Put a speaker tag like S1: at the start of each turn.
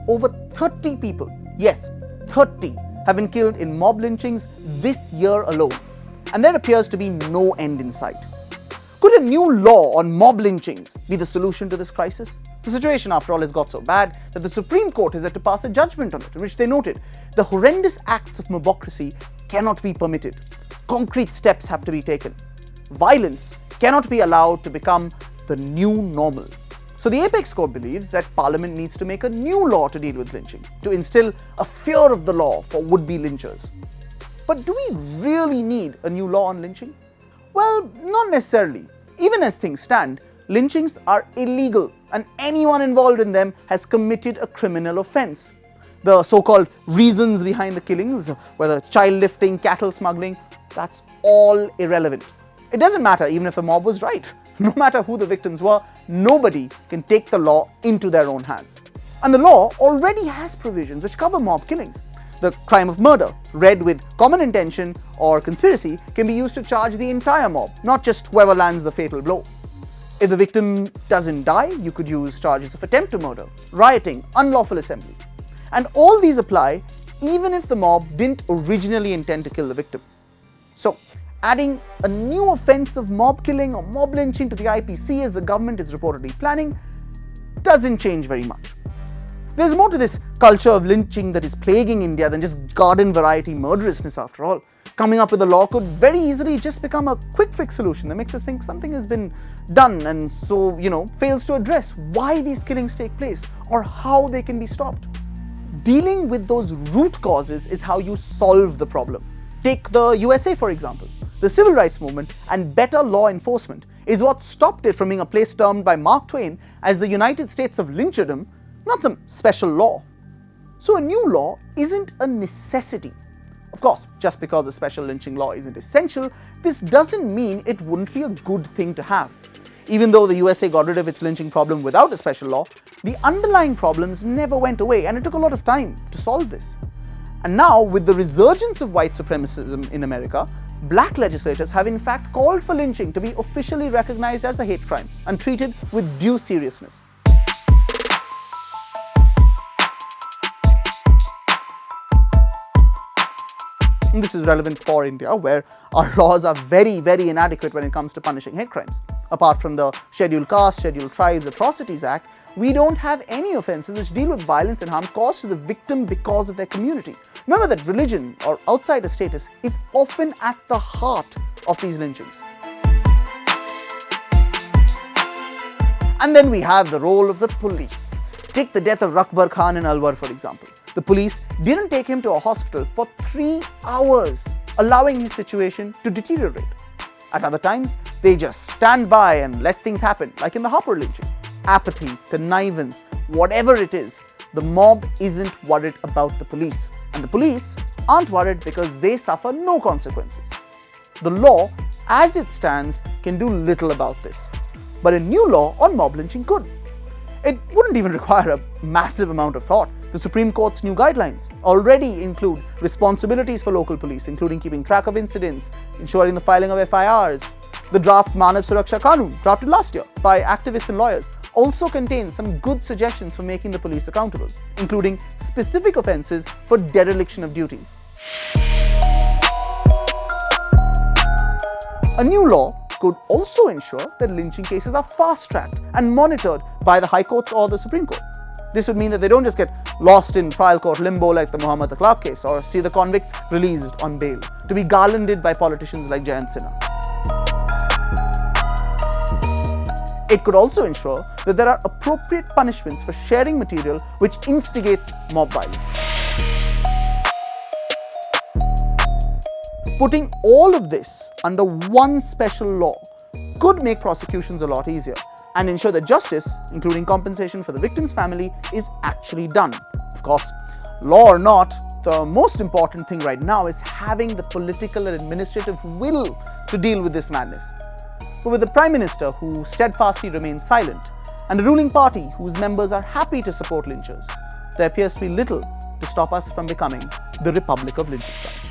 S1: over 30 people, yes, 30, have been killed in mob lynchings this year alone, and there appears to be no end in sight. Could a new law on mob lynchings be the solution to this crisis? The situation, after all, has got so bad that the Supreme Court has had to pass a judgment on it, in which they noted the horrendous acts of mobocracy cannot be permitted. Concrete steps have to be taken. Violence cannot be allowed to become the new normal. So the Apex Court believes that Parliament needs to make a new law to deal with lynching, to instill a fear of the law for would-be lynchers. But do we really need a new law on lynching? Well, not necessarily. Even as things stand, lynchings are illegal, and anyone involved in them has committed a criminal offense. The so-called reasons behind the killings, whether child lifting, cattle smuggling, that's all irrelevant. It doesn't matter even if the mob was right. No matter who the victims were, nobody can take the law into their own hands. And the law already has provisions which cover mob killings. The crime of murder, read with common intention or conspiracy, can be used to charge the entire mob, not just whoever lands the fatal blow. If the victim doesn't die, you could use charges of attempt to murder, rioting, unlawful assembly. And all these apply even if the mob didn't originally intend to kill the victim. So, adding a new offense of mob killing or mob lynching to the IPC, as the government is reportedly planning, doesn't change very much. There's more to this culture of lynching that is plaguing India than just garden variety murderousness, after all. Coming up with a law could very easily just become a quick fix solution that makes us think something has been done and so, fails to address why these killings take place or how they can be stopped. Dealing with those root causes is how you solve the problem. Take the USA, for example. The civil rights movement and better law enforcement is what stopped it from being a place termed by Mark Twain as the United States of lyncherdom, not some special law. So a new law isn't a necessity. Of course, just because a special lynching law isn't essential, this doesn't mean it wouldn't be a good thing to have. Even though the USA got rid of its lynching problem without a special law, the underlying problems never went away, and it took a lot of time to solve this. And now, with the resurgence of white supremacism in America, black legislators have in fact called for lynching to be officially recognized as a hate crime and treated with due seriousness. And this is relevant for India, where our laws are very, very inadequate when it comes to punishing hate crimes. Apart from the Scheduled Caste, Scheduled Tribes Atrocities Act, we don't have any offences which deal with violence and harm caused to the victim because of their community. Remember that religion or outsider status is often at the heart of these lynchings. And then we have the role of the police. Take the death of Rakbar Khan in Alwar, for example. The police didn't take him to a hospital for 3 hours, allowing his situation to deteriorate. At other times, they just stand by and let things happen, like in the Harper lynching. Apathy, connivance, whatever it is, the mob isn't worried about the police. And the police aren't worried because they suffer no consequences. The law, as it stands, can do little about this. But a new law on mob lynching could. It wouldn't even require a massive amount of thought. The Supreme Court's new guidelines already include responsibilities for local police, including keeping track of incidents, ensuring the filing of FIRs. The draft Manav Suraksha Kanun, drafted last year by activists and lawyers, also contains some good suggestions for making the police accountable, including specific offences for dereliction of duty. A new law could also ensure that lynching cases are fast-tracked and monitored by the High Courts or the Supreme Court. This would mean that they don't just get lost in trial court limbo like the Muhammad Clark case, or see the convicts released on bail, to be garlanded by politicians like Jayant Sinha. It could also ensure that there are appropriate punishments for sharing material which instigates mob violence. Putting all of this under one special law could make prosecutions a lot easier and ensure that justice, including compensation for the victim's family, is actually done. Of course, law or not, the most important thing right now is having the political and administrative will to deal with this madness. But with the Prime Minister who steadfastly remains silent and a ruling party whose members are happy to support lynchers, there appears to be little to stop us from becoming the Republic of Lynchers.